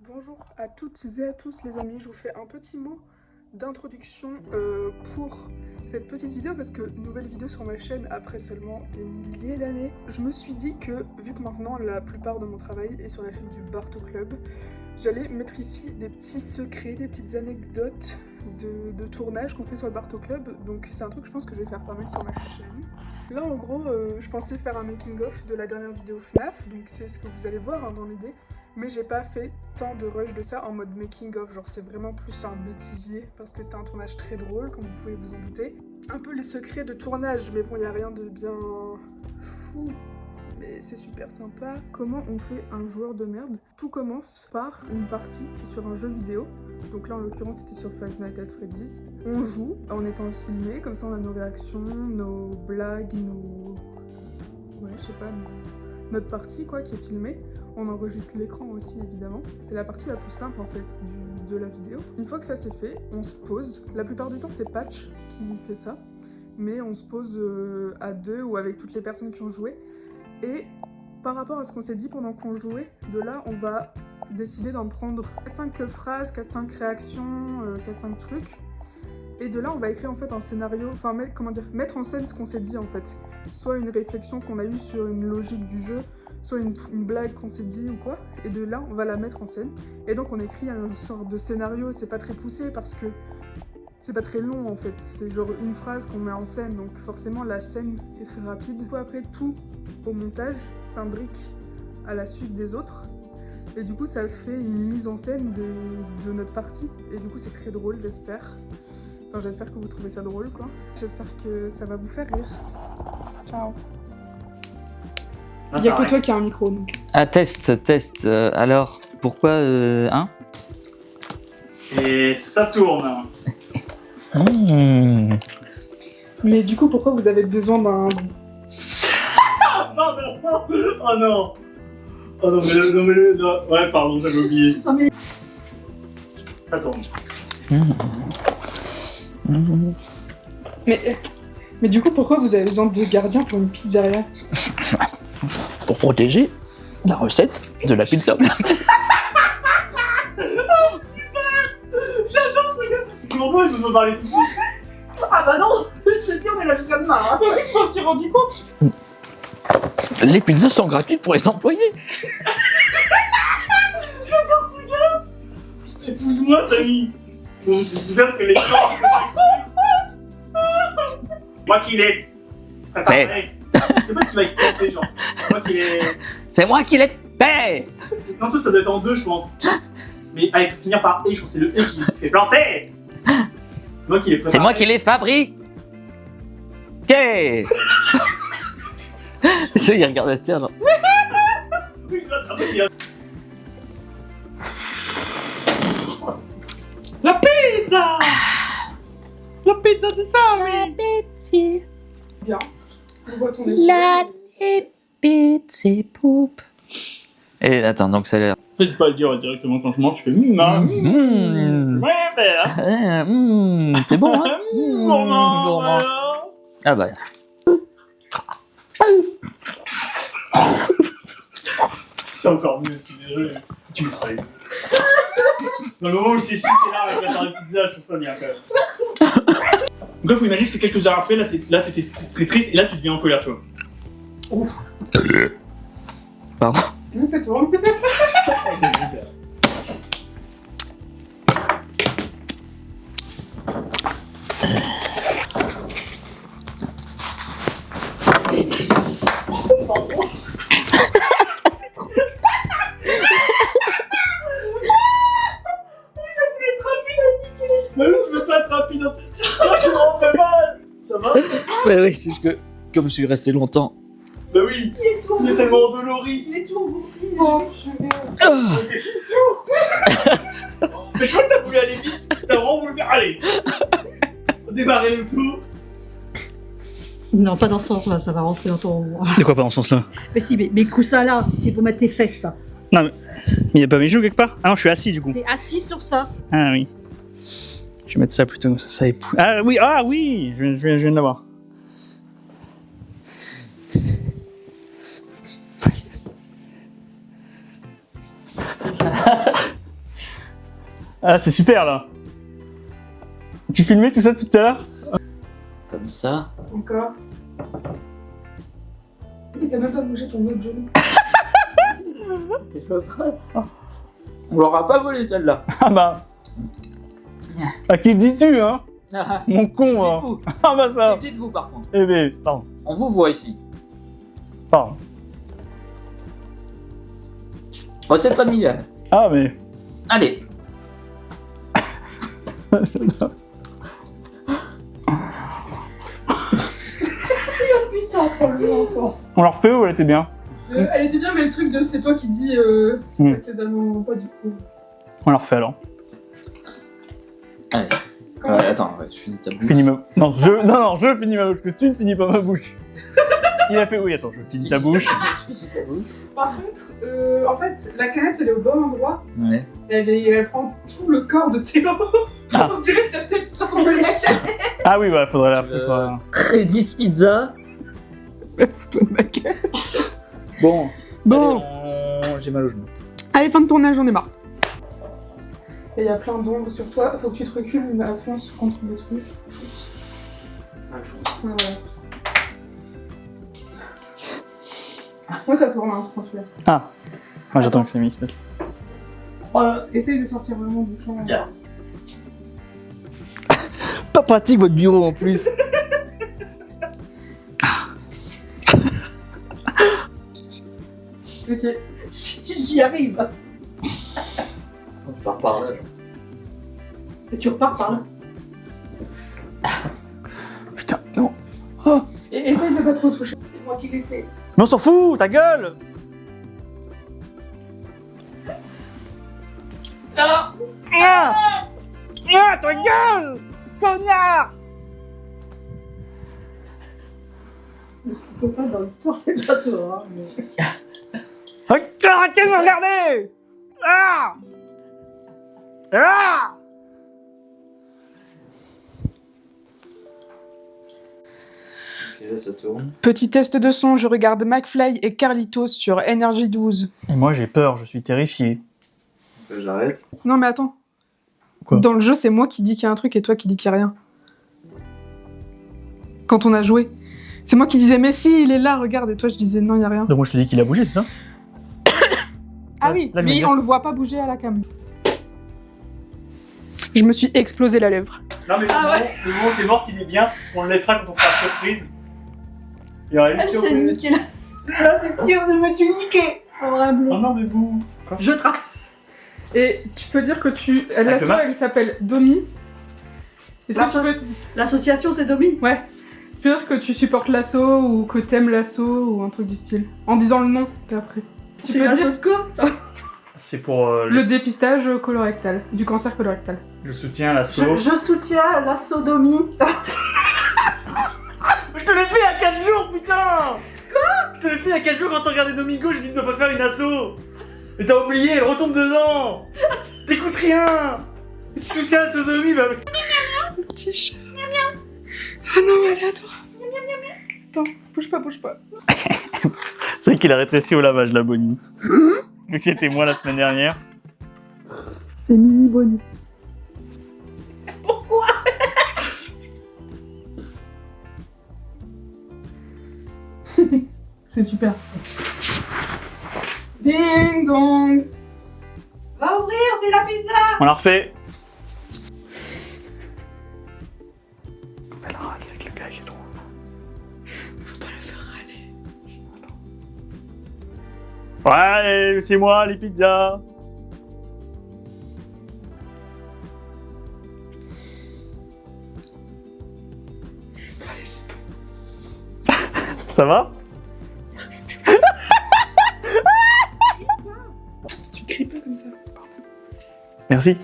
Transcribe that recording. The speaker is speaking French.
Bonjour à toutes et à tous les amis, je vous fais un petit mot d'introduction pour cette petite vidéo parce que nouvelle vidéo sur ma chaîne après seulement des milliers d'années. Je me suis dit que vu que maintenant la plupart de mon travail est sur la chaîne du Barto Club, j'allais mettre ici des petits secrets, des petites anecdotes de tournage qu'on fait sur le Barto Club. Donc c'est un truc que je pense que je vais faire pas mal sur ma chaîne. Là en gros je pensais faire un making of de la dernière vidéo FNAF, donc c'est ce que vous allez voir hein, dans l'idée. Mais j'ai pas fait tant de rush de ça en mode making of, genre c'est vraiment plus un bêtisier parce que c'était un tournage très drôle comme vous pouvez vous en douter. Un peu les secrets de tournage, mais bon y a rien de bien fou, mais c'est super sympa. Comment on fait un joueur de merde? Tout commence par une partie sur un jeu vidéo, donc là en l'occurrence c'était sur Five Nights at Freddy's. On joue en étant filmé, comme ça on a nos réactions, nos blagues, notre partie quoi qui est filmée. On enregistre l'écran aussi évidemment. C'est la partie la plus simple en fait de la vidéo. Une fois que ça c'est fait, on se pose. La plupart du temps c'est Patch qui fait ça. Mais on se pose à deux ou avec toutes les personnes qui ont joué. Et par rapport à ce qu'on s'est dit pendant qu'on jouait, de là on va décider d'en prendre 4-5 phrases, 4-5 réactions, 4-5 trucs. Et de là on va écrire en fait un scénario, enfin mettre en scène ce qu'on s'est dit en fait. Soit une réflexion qu'on a eue sur une logique du jeu, soit une blague qu'on s'est dit ou quoi, et de là on va la mettre en scène. Et donc on écrit une sorte de scénario, c'est pas très poussé parce que c'est pas très long en fait, c'est genre une phrase qu'on met en scène, donc forcément la scène est très rapide. Du coup après tout au montage s'imbrique à la suite des autres, et du coup ça fait une mise en scène de notre partie, et du coup c'est très drôle j'espère. Enfin j'espère que vous trouvez ça drôle quoi, j'espère que ça va vous faire rire. Ciao. Il n'y a que toi qui as un micro donc. Ah, test. Alors, pourquoi hein? Et ça tourne. Mais du coup, pourquoi vous avez besoin d'un... Ah, pardon. Oh non. Oh non, non. Ouais, pardon, j'avais oublié. Non, mais... Ça tourne. Mais du coup, pourquoi vous avez besoin de gardiens pour une pizzeria? Pour protéger la recette de la pizza. Oh, super. J'adore ce gars. C'est pour ça qu'il veut me parler tout de suite. Ah bah non, je te dis, on est là jusqu'à demain. Hein. Je m'en suis rendu compte. Les pizzas sont gratuites pour les employés. J'adore ce gars. Épouse-moi, Samy. Bon, c'est super ce que les gens... Moi qui l'ai... C'est pas ce qui va être tenté, genre. Moi qui l'ai... C'est moi qui l'ai fait. Non, tout ça doit être en deux, je pense. Mais avec finir par E, je pense que c'est le E qui fait planter. Moi qui l'ai préparé. C'est moi qui l'ai fabriqué. Ça, il regarde la terre, genre. Oui, ça très bien. La pizza. La pizza de Samy. Bien. On voit ton La pizza poupe. Et attends, donc ça a l'air... Je peux pas le dire directement quand je mange, je fais ouais, faire. C'est bon, hein? Gourmand. Ah bah... C'est encore mieux, je suis désolé. Tu me travailles. Dans le moment où c'est sucé là avec la part de pizza, je trouve ça bien quand même. Donc là, faut imaginer que c'est quelques heures après, là t'étais très triste et là tu deviens en colère, tu vois. Ouf. Pardon. Nous, c'est toi. C'est super. Mais oui, tu veux pas être rapide dans cette situation, ça me fait mal. Ça va? Bah oui, c'est juste que, comme je suis resté longtemps... Bah oui, il est tellement endolori. Il est tout engourdi. T'es si sourd. Mais je crois que t'as voulu aller vite, t'as vraiment voulu faire aller. Démarrer le tout. Non, pas dans ce sens-là, ça va rentrer dans ton... De quoi pas dans ce sens-là? Mais si, mais coussins là, c'est pour mettre tes fesses, ça. Non, mais y a pas mes joues quelque part? Ah non, je suis assis du coup. T'es assis sur ça. Ah oui. Je vais mettre ça plutôt, ça épouse. Ah oui, je viens de l'avoir. Ah, c'est super là. Tu filmais tout ça tout à l'heure? Comme ça. Encore. Mais t'as même pas bougé ton autre genou. Je peux pas. On l'aura pas volé celle-là. Ah bah. À qui dis-tu, hein? Mon con, hein? Dites-vous. Ah bah ça. Dites-vous par contre. Eh ben, pardon. On vous voit ici. Pardon. Recette familiale. Ah mais. Allez. On la refait ou elle était bien? Elle était bien, mais le truc de c'est toi qui dis, c'est ça que les Allemands n'ont pas du coup. On la refait alors. Allez. Ouais, attends, ouais, je finis ta bouche. Finis ma... Non, je finis ma bouche, que tu ne finis pas ma bouche. Il a fait oui, attends, je finis ta bouche. Je finis ta bouche. Par contre, en fait, la canette elle est au bon endroit. Ouais. Elle prend tout le corps de Théo. Ah. On dirait que t'as peut-être sorti de la canette. Ah oui, bah faudrait la foutre. Redis pizza. Fous-toi de ma gueule. Bon. Bon. Allez, j'ai mal au genou. Allez, fin de tournage, j'en ai marre. Et il y a plein d'ombres sur toi, faut que tu te recules à fond contre le truc. Ouais, ouais. Moi ça tourne, hein, ce profil. Ah. Moi j'attends que ça se mette. Essaye de sortir vraiment du champ. Bien. Pas pratique votre bureau en plus. Ok. Si j'y arrive. On part par là. Et tu repars par là. Putain, non. Et essaye de pas trop toucher. C'est moi qui l'ai fait. Mais on s'en fout, ta gueule. Ah, Ah, ta gueule, connard. le psychopathe dans l'histoire, c'est pas toi. Hein, mais... Arrêtez de me regarder. Ah. Ah. Déjà, ça tourne. Petit test de son, je regarde McFly et Carlitos sur Energy 12. Et moi j'ai peur, je suis terrifié. J'arrête. Non mais attends. Quoi? Dans le jeu, c'est moi qui dis qu'il y a un truc et toi qui dis qu'il y a rien. Quand on a joué. C'est moi qui disais mais si, il est là, regarde, et toi je disais non, il y a rien. Donc moi je te dis qu'il a bougé, c'est ça? Ah oui, là, je me mais dis- on le voit pas bouger à la cam. Je me suis explosé la lèvre. Non, mais le moment où t'es morte, il est bien. On le laissera quand on fera la surprise. Il y aura une Elle s'est surprise. niquée là. Là, c'est sûr, je me suis niquée. Horrible. Oh non, mais bouh. Je travaille. Et tu peux dire que tu. Avec L'assaut, le masque elle s'appelle Domi. Est-ce que tu peux. L'association, c'est Domi. Ouais. Tu peux dire que tu supportes l'assaut ou que t'aimes l'assaut ou un truc du style. En disant le nom, et après. Tu C'est peux l'assaut dire de quoi? C'est pour le dépistage colorectal, du cancer colorectal. le soutien à l'assaut. Je soutiens l'assaut Domi. Je te l'ai fait il y a 4 jours, putain. Quoi? Je te l'ai fait il y a 4 jours quand t'as regardé Domingo, j'ai dit de ne pas faire une asso. Mais t'as oublié, elle retombe dedans. T'écoutes rien. Tu soutiens la sodomie, bah... Petit chat. Ah non, elle est adorable. Attends, bouge pas. C'est vrai qu'il a rétréci au lavage, la Bonnie. Vu que c'était moi la semaine dernière. C'est Mini Bonnie. Pourquoi? C'est super. Ding dong. Va ouvrir, c'est la pizza. On la refait. Quand elle râle, c'est que le gars il est drôle. Faut pas la faire râler. Ouais, c'est moi les pizzas. Allez, c'est bon. Ça va? Tu cries pas comme ça. Merci.